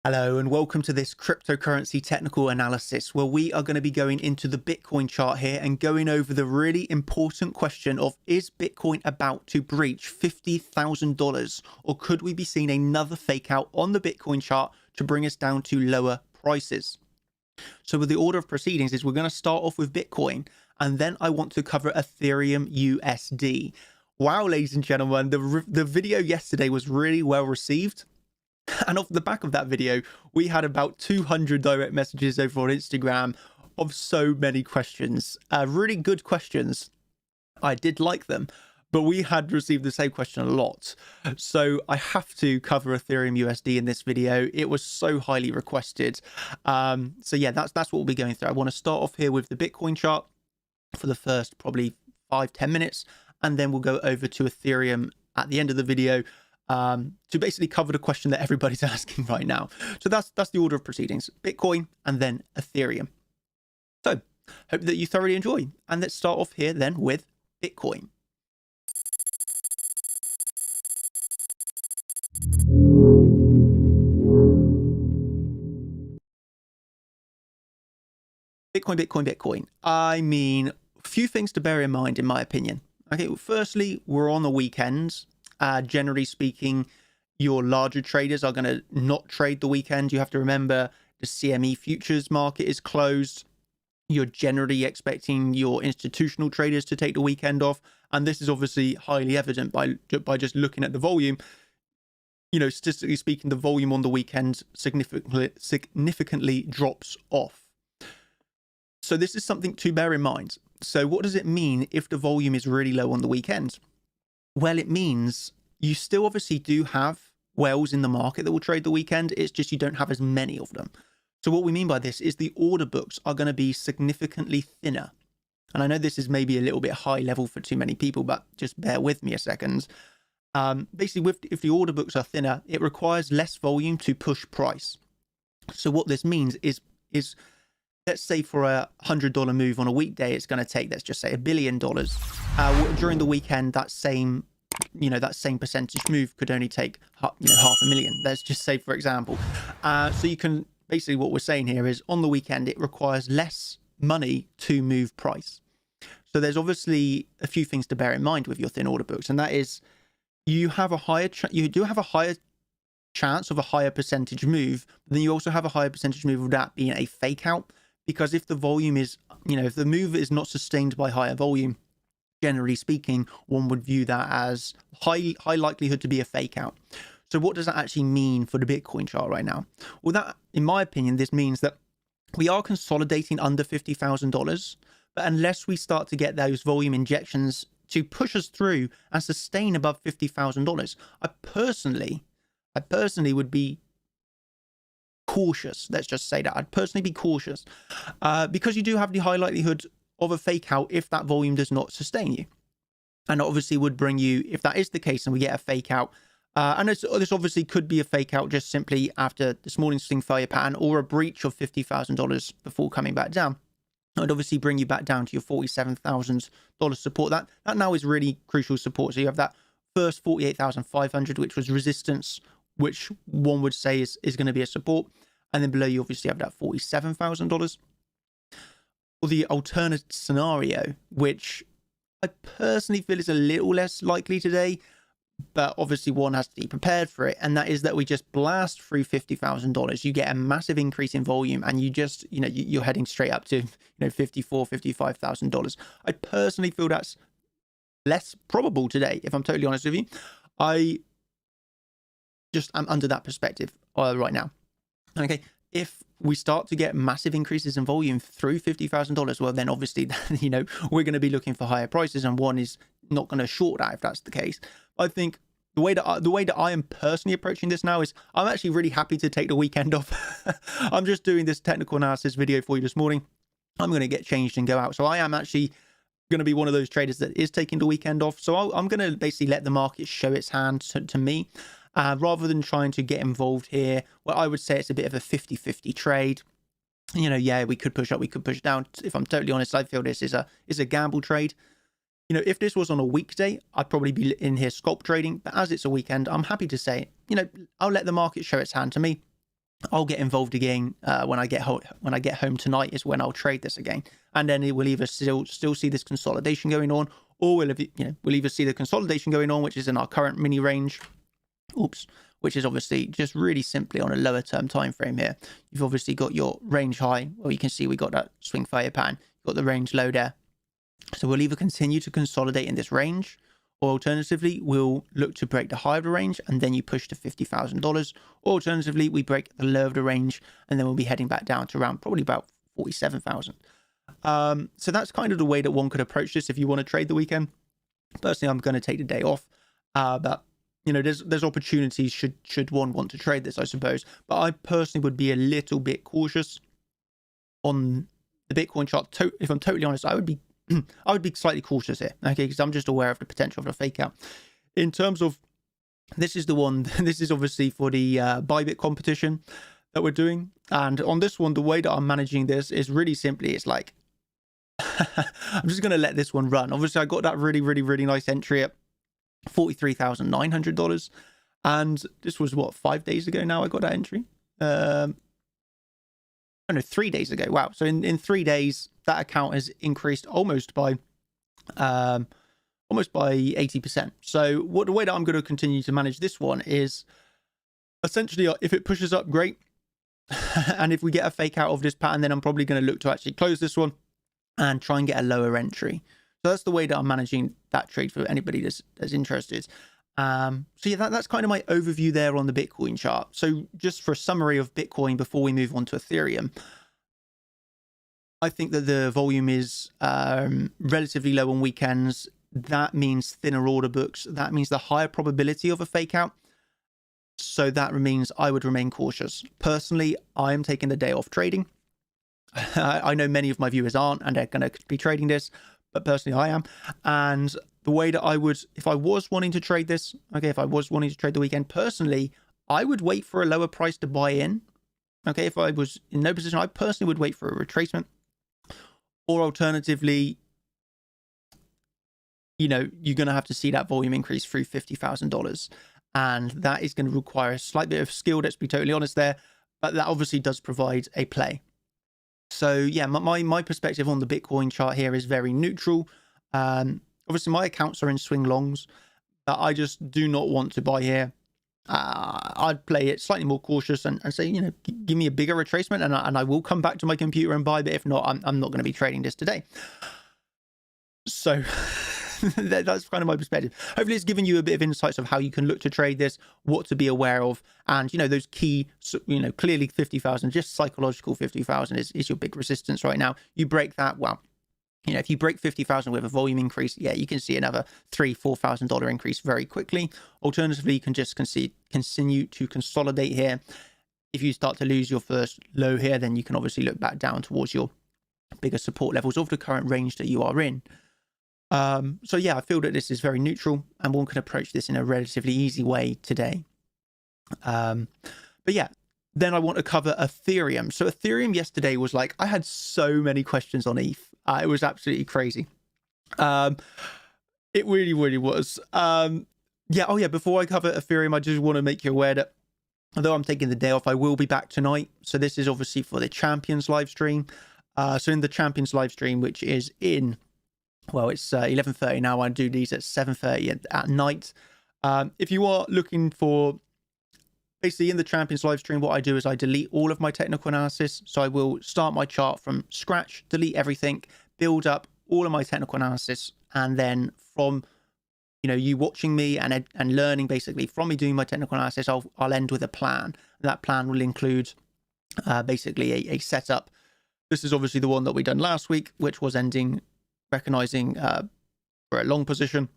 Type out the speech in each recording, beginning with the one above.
Hello and welcome to this cryptocurrency technical analysis where we are going to be going into the Bitcoin chart here and going over the really important question of, is Bitcoin about to breach $50,000 or could we be seeing another fake out on the Bitcoin chart to bring us down to lower prices? So with the order of proceedings is we're going to start off with Bitcoin and then I want to cover Ethereum USD. Wow, ladies and gentlemen, the video yesterday was really well received. And off the back of that video, we had about 200 direct messages over on Instagram of so many questions. Really good questions. I did like them, but we had received the same question a lot. So I have to cover Ethereum USD in this video. It was so highly requested. So yeah, that's what we'll be going through. I want to start off here with the Bitcoin chart for the first probably 5-10 minutes, and then we'll go over to Ethereum at the end of the video to basically cover the question that everybody's asking right now. So that's the order of proceedings: Bitcoin and then Ethereum. So hope that you thoroughly enjoy, and let's start off here then with Bitcoin. Bitcoin. I mean, a few things to bear in mind, in my opinion. Okay, well, firstly, we're on the weekends. Generally speaking, your larger traders are going to not trade the weekend. You have to remember the CME futures market is closed. You're generally expecting your institutional traders to take the weekend off. And this is obviously highly evident by just looking at the volume. You know, statistically speaking, the volume on the weekend significantly drops off. So this is something to bear in mind. So what does it mean if the volume is really low on the weekend? Well, it means you still obviously do have whales in the market that will trade the weekend. It's just you don't have as many of them. So what we mean by this is the order books are going to be significantly thinner. And I know this is maybe a little bit high level for too many people, but just bear with me a second. Basically, if the order books are thinner, it requires less volume to push price. So what this means is let's say for a $100 move on a weekday, it's going to take, let's just say, $1 billion. During the weekend, that same percentage move could only take, $500,000. Let's just say, for example. So you can basically, what we're saying here is on the weekend, it requires less money to move price. So there's obviously a few things to bear in mind with your thin order books, and that is you have a higher chance of a higher percentage move, but then you also have a higher percentage move of that being a fake out. Because if the volume is, if the move is not sustained by higher volume, generally speaking, one would view that as high likelihood to be a fake out. So what does that actually mean for the Bitcoin chart right now? Well, that, in my opinion, this means that we are consolidating under $50,000, but unless we start to get those volume injections to push us through and sustain above $50,000, I personally would be cautious. Let's just say that I'd personally be cautious because you do have the high likelihood of a fake out if that volume does not sustain you, and obviously would bring you, if that is the case and we get a fake out, and this obviously could be a fake out just simply after this morning's swing failure pattern or a breach of $50,000 before coming back down. It would obviously bring you back down to your $47,000 support. That now is really crucial support. So you have that first 48,500, which was resistance, which one would say is going to be a support. And then below you obviously have that $47,000. Or the alternate scenario, which I personally feel is a little less likely today, but obviously one has to be prepared for it. And that is that we just blast through $50,000. You get a massive increase in volume and you just, you're heading straight up to, $54,000, $55,000. I personally feel that's less probable today, if I'm totally honest with you. I'm under that perspective right now. Okay, if we start to get massive increases in volume through $50,000, well, then obviously, we're going to be looking for higher prices, and one is not going to short that if that's the case. I think the way that I am personally approaching this now is I'm actually really happy to take the weekend off. I'm just doing this technical analysis video for you this morning. I'm going to get changed and go out. So I am actually going to be one of those traders that is taking the weekend off. So I'm going to basically let the market show its hand to me. Rather than trying to get involved here, well, I would say it's a bit of a 50-50 trade. Yeah, we could push up, we could push down. If I'm totally honest, I feel this is a gamble trade. If this was on a weekday, I'd probably be in here scalp trading. But as it's a weekend, I'm happy to say, I'll let the market show its hand to me. I'll get involved again when I get home tonight is when I'll trade this again, and then it will either still see this consolidation going on, or we'll either see the consolidation going on, which is in our current mini range, which is obviously just really simply on a lower term time frame here. You've obviously got your range high, or you can see we got that swing failure pattern, got the range low there. So we'll either continue to consolidate in this range, or alternatively, we'll look to break the high of the range and then you push to $50,000. Or alternatively, we break the low of the range and then we'll be heading back down to around probably about 47,000. So that's kind of the way that one could approach this if you want to trade the weekend. Personally, I'm going to take the day off, but there's opportunities should one want to trade this, I suppose. But I personally would be a little bit cautious on the Bitcoin chart. If I'm totally honest, I would be slightly cautious here, okay, because I'm just aware of the potential of a fake out. In terms of, this is the one, this is obviously for the Bybit competition that we're doing. And on this one, the way that I'm managing this is really simply, it's like, I'm just going to let this one run. Obviously, I got that really nice entry at $43,900. And this was, what, 5 days ago now I got that entry? Oh no, 3 days ago. Wow. So in 3 days, that account has increased almost by 80%. So the way that I'm going to continue to manage this one is essentially, if it pushes up, great. And if we get a fake out of this pattern, then I'm probably going to look to actually close this one and try and get a lower entry. So that's the way that I'm managing that trade for anybody that's interested. So yeah, that's kind of my overview there on the Bitcoin chart. So just for a summary of Bitcoin before we move on to Ethereum, I think that the volume is relatively low on weekends. That means thinner order books. That means the higher probability of a fake out. So that means I would remain cautious. Personally, I am taking the day off trading. I know many of my viewers aren't, and they're going to be trading this, but personally I am. And the way that I would, if I was wanting to trade this, okay, if I was wanting to trade the weekend, personally, I would wait for a lower price to buy in. Okay, if I was in no position, I personally would wait for a retracement. Or alternatively, you're going to have to see that volume increase through $50,000. And that is going to require a slight bit of skill, let's be totally honest there. But that obviously does provide a play. So yeah, my perspective on the Bitcoin chart here is very neutral. Obviously, my accounts are in swing longs, but I just do not want to buy here. I'd play it slightly more cautious and say, give me a bigger retracement and I will come back to my computer and buy, but if not, I'm not going to be trading this today. So that's kind of my perspective. Hopefully it's given you a bit of insights of how you can look to trade this, what to be aware of, and those key, clearly 50,000, just psychological 50,000 is your big resistance right now. You break that, well, if you break 50,000 with a volume increase, yeah, you can see another $3,000-$4,000 increase very quickly. Alternatively, you can just continue to consolidate here. If you start to lose your first low here, then you can obviously look back down towards your bigger support levels of the current range that you are in. So yeah, I feel that this is very neutral and one can approach this in a relatively easy way today. But yeah, then I want to cover Ethereum. So Ethereum yesterday was like, I had so many questions on ETH. It was absolutely crazy. It really was. Yeah, before I cover Ethereum, I just want to make you aware that although I'm taking the day off, I will be back tonight. So this is obviously for the Champions live stream. So in the Champions live stream, which is in, well, it's 11:30 now. I do these at 7:30 at night. If you are looking for, basically in the Champions live stream, what I do is I delete all of my technical analysis. So I will start my chart from scratch, delete everything, build up all of my technical analysis, and then from you watching me and learning basically from me doing my technical analysis, I'll end with a plan. That plan will include basically a setup. This is obviously the one that we done last week, which was ending recognizing for a long position.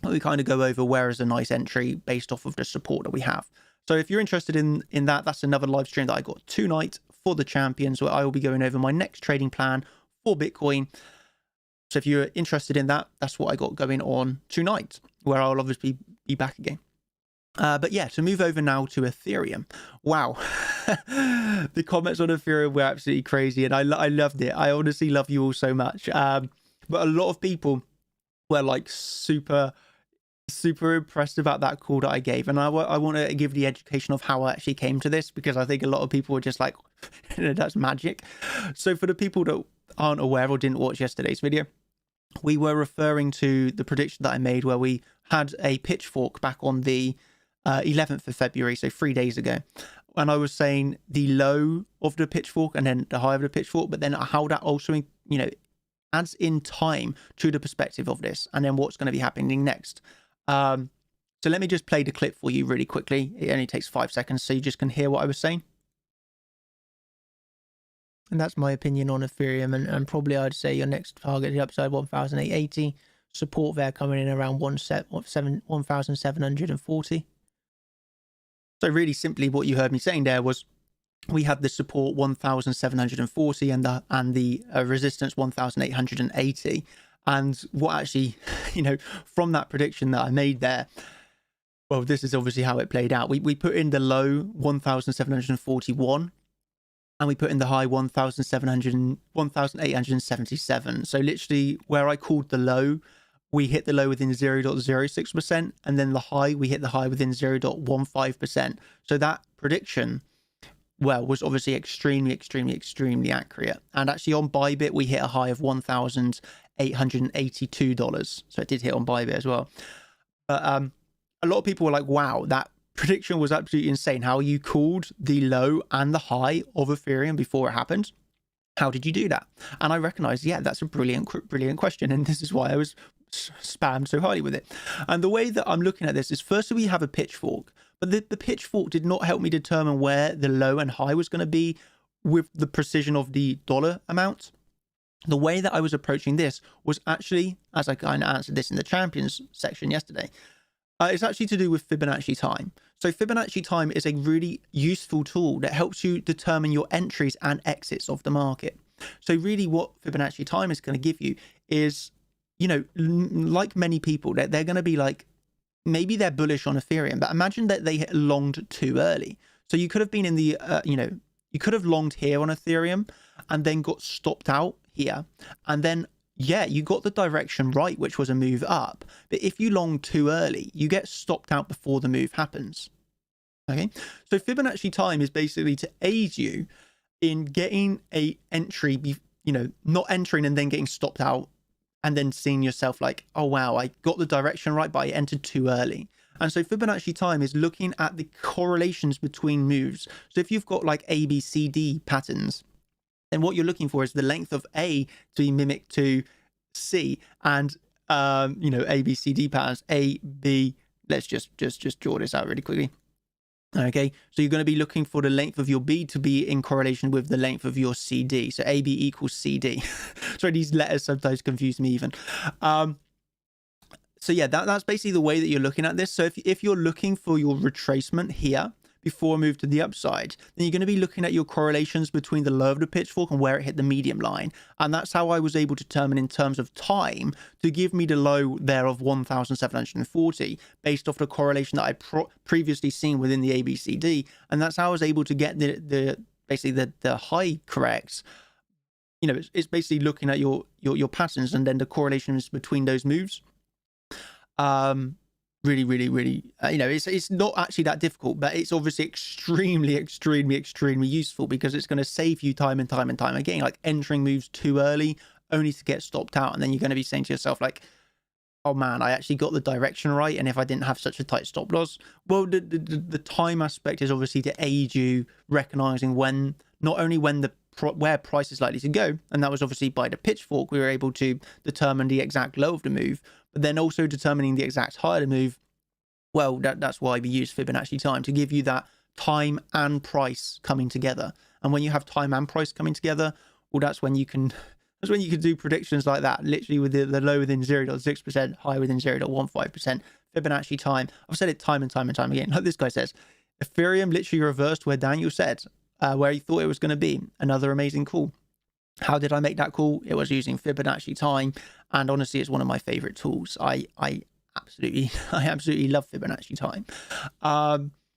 We kind of go over where is a nice entry based off of the support that we have. So if you're interested in that, that's another live stream that I got tonight for the Champions, where I will be going over my next trading plan for Bitcoin. So if you're interested in that, that's what I got going on tonight, where I'll obviously be back again. But yeah, to move over now to Ethereum. Wow. The comments on Ethereum were absolutely crazy, and I loved it. I honestly love you all so much. But a lot of people were like super super impressed about that call that I gave. And I want to give the education of how I actually came to this, because I think a lot of people were just like, that's magic. So for the people that aren't aware or didn't watch yesterday's video, we were referring to the prediction that I made where we had a pitchfork back on the 11th of February, so 3 days ago. And I was saying the low of the pitchfork and then the high of the pitchfork, but then how that also, adds in time to the perspective of this and then what's going to be happening next. So let me just play the clip for you really quickly. It only takes 5 seconds, so you just can hear what I was saying. And that's my opinion on Ethereum. And probably I'd say your next target, the upside 1,880. Support there coming in around 1,740. So really simply what you heard me saying there was we had the support 1,740 and the resistance 1,880. And what actually, from that prediction that I made there, well, this is obviously how it played out. We put in the low 1,741 and we put in the high 1,877. So literally where I called the low, we hit the low within 0.06%, and then the high, we hit the high within 0.15%. So that prediction, well, was obviously extremely accurate. And actually on Bybit, we hit a high of $1,882. So it did hit on Bybit as well. But a lot of people were like, wow, that prediction was absolutely insane. How you called the low and the high of Ethereum before it happened. How did you do that? And I recognized, yeah, that's a brilliant question. And this is why I was spammed so highly with it. And the way that I'm looking at this is, firstly, we have a pitchfork, but the pitchfork did not help me determine where the low and high was going to be with the precision of the dollar amount. The way that I was approaching this was actually, as I kind of answered this in the champions section yesterday, it's actually to do with Fibonacci time. So Fibonacci time is a really useful tool that helps you determine your entries and exits of the market. So really what Fibonacci time is going to give you is, like many people, they're going to be like, maybe they're bullish on Ethereum, but imagine that they longed too early. So you could have been in the, you could have longed here on Ethereum and then got stopped out here. And then, yeah, you got the direction right, which was a move up. But if you long too early, you get stopped out before the move happens. Okay, so Fibonacci time is basically to aid you in getting a entry, not entering and then getting stopped out and then seeing yourself like, oh, wow, I got the direction right, but I entered too early. And so Fibonacci time is looking at the correlations between moves. So if you've got like A, B, C, D patterns, then what you're looking for is the length of A to be mimicked to C, and A, B, C, D patterns, A, B. Let's just draw this out really quickly. Okay, so you're going to be looking for the length of your B to be in correlation with the length of your CD. So AB equals CD. Sorry, these letters sometimes confuse me even. So yeah, that's basically the way that you're looking at this. So if you're looking for your retracement here before a move to the upside, then you're going to be looking at your correlations between the low of the pitchfork and where it hit the medium line. And that's how I was able to determine in terms of time to give me the low there of 1,740 based off the correlation that I previously seen within the ABCD. And that's how I was able to get basically the high correct. It's basically looking at your patterns and then the correlations between those moves. Really, it's not actually that difficult, but it's obviously extremely useful because it's going to save you time and time again, like entering moves too early only to get stopped out. And then you're going to be saying to yourself like, oh man, I actually got the direction right. And if I didn't have such a tight stop loss, well, the time aspect is obviously to aid you recognizing when, not only when where price is likely to go, and that was obviously by the pitchfork, we were able to determine the exact low of the move, but then also determining the exact high of the move. Well, that's why we use Fibonacci time, to give you that time and price coming together. And when you have time and price coming together, well, that's when you can do predictions like that, literally with the low within 0.6%, high within 0.15%, Fibonacci time. I've said it time and time again. Like this guy says, Ethereum literally reversed where Daniel said, where he thought it was going to be. Another amazing call. How did I make that call? It was using Fibonacci time, and honestly, it's one of my favorite tools. I absolutely love Fibonacci time.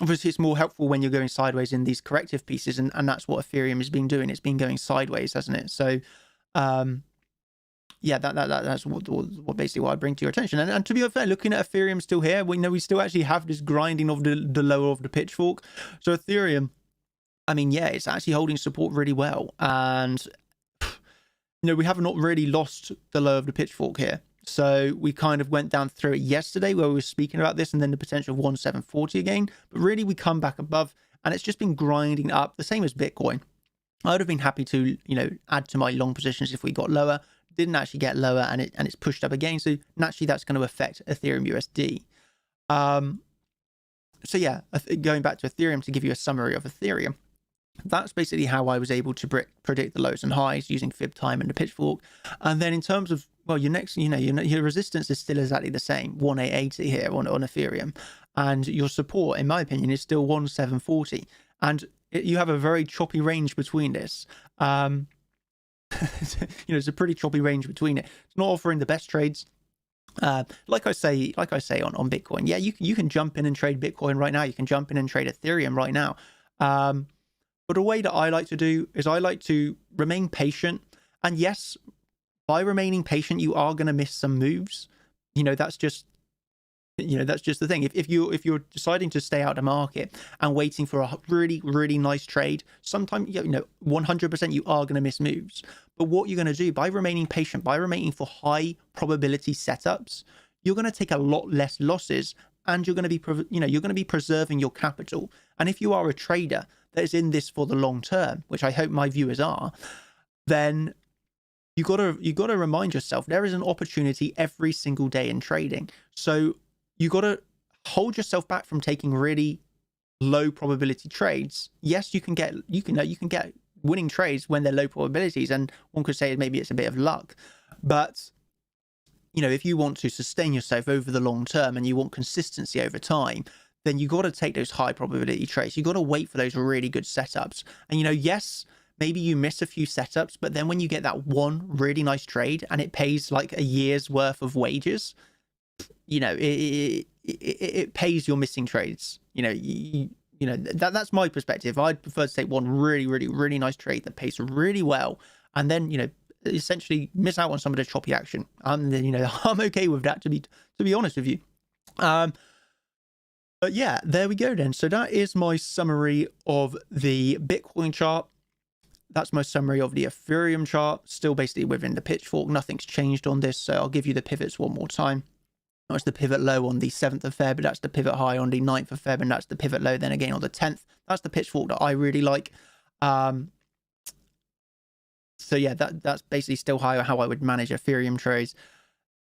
Obviously, it's more helpful when you're going sideways in these corrective pieces, and that's what Ethereum has been doing. It's been going sideways, hasn't it? So, yeah, that's what basically what I bring to your attention. And to be fair, looking at Ethereum still here, we know we still actually have this grinding of the lower of the pitchfork. So Ethereum, I mean, yeah, it's actually holding support really well. And, we have not really lost the low of the pitchfork here. So we kind of went down through it yesterday where we were speaking about this and then the potential of 1,740 again. But really, we come back above and it's just been grinding up, the same as Bitcoin. I would have been happy to, add to my long positions if we got lower. Didn't actually get lower and it's pushed up again. So naturally, that's going to affect Ethereum USD. So yeah, going back to Ethereum to give you a summary of Ethereum. That's basically how I was able to predict the lows and highs using fib time and the pitchfork. And then in terms of, well, your next, your resistance is still exactly the same, 1880 here on Ethereum. And your support, in my opinion, is still 1740. And you have a very choppy range between this. It's a pretty choppy range between it. It's not offering the best trades. Like I say on Bitcoin, yeah, you can jump in and trade Bitcoin right now. You can jump in and trade Ethereum right now. But a way that I like to do is I like to remain patient. And yes, by remaining patient, you are going to miss some moves. That's just the thing. If you're deciding to stay out of the market and waiting for a really, really nice trade, sometimes, 100% you are going to miss moves. But what you're going to do by remaining patient, by remaining for high probability setups, you're going to take a lot less losses and you're going to be preserving your capital. And if you are a trader that is in this for the long term, which I hope my viewers are, then you got to remind yourself there is an opportunity every single day in trading. So you got to hold yourself back from taking really low probability trades. Yes, you can get winning trades when they're low probabilities, and one could say maybe it's a bit of luck. But if you want to sustain yourself over the long term and you want consistency over time, then you got to take those high probability trades. You got to wait for those really good setups. And yes, maybe you miss a few setups, but then when you get that one really nice trade and it pays like a year's worth of wages, it pays your missing trades. That's my perspective. I'd prefer to take one really, really, really nice trade that pays really well, and then essentially miss out on some of the choppy action. And then I'm okay with that, to be honest with you. But yeah, there we go then. So that is my summary of the Bitcoin chart. That's my summary of the Ethereum chart. Still basically within the pitchfork. Nothing's changed on this. So I'll give you the pivots one more time. That's the pivot low on the 7th of Feb. That's the pivot high on the 9th of Feb. And that's the pivot low then again on the 10th. That's the pitchfork that I really like. So yeah, that's basically still how I would manage Ethereum trades.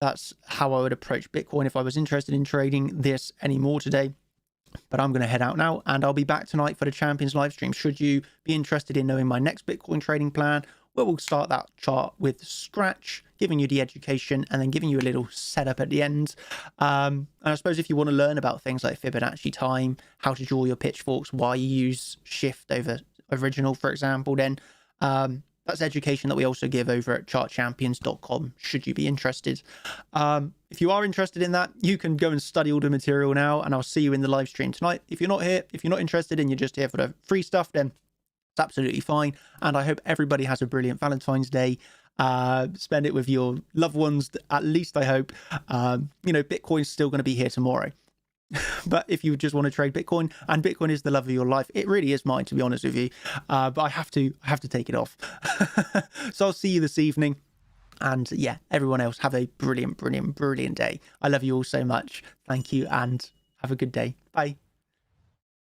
That's how I would approach Bitcoin if I was interested in trading this anymore today. But I'm going to head out now and I'll be back tonight for the Champions live stream. Should you be interested in knowing my next Bitcoin trading plan, where we'll start that chart with scratch, giving you the education and then giving you a little setup at the end. And I suppose if you want to learn about things like Fibonacci time, how to draw your pitchforks, why you use shift over original, for example, then that's education that we also give over at chartchampions.com, should you be interested. If you are interested in that, you can go and study all the material now, and I'll see you in the live stream tonight. If you're not here, if you're not interested and you're just here for the free stuff, then it's absolutely fine. And I hope everybody has a brilliant Valentine's Day. Spend it with your loved ones, at least I hope. Bitcoin's still going to be here tomorrow. But if you just want to trade Bitcoin, and Bitcoin is the love of your life, it really is mine, to be honest with you. But I have to take it off. So I'll see you this evening. And yeah, everyone else, have a brilliant, brilliant, brilliant day. I love you all so much. Thank you and have a good day. Bye.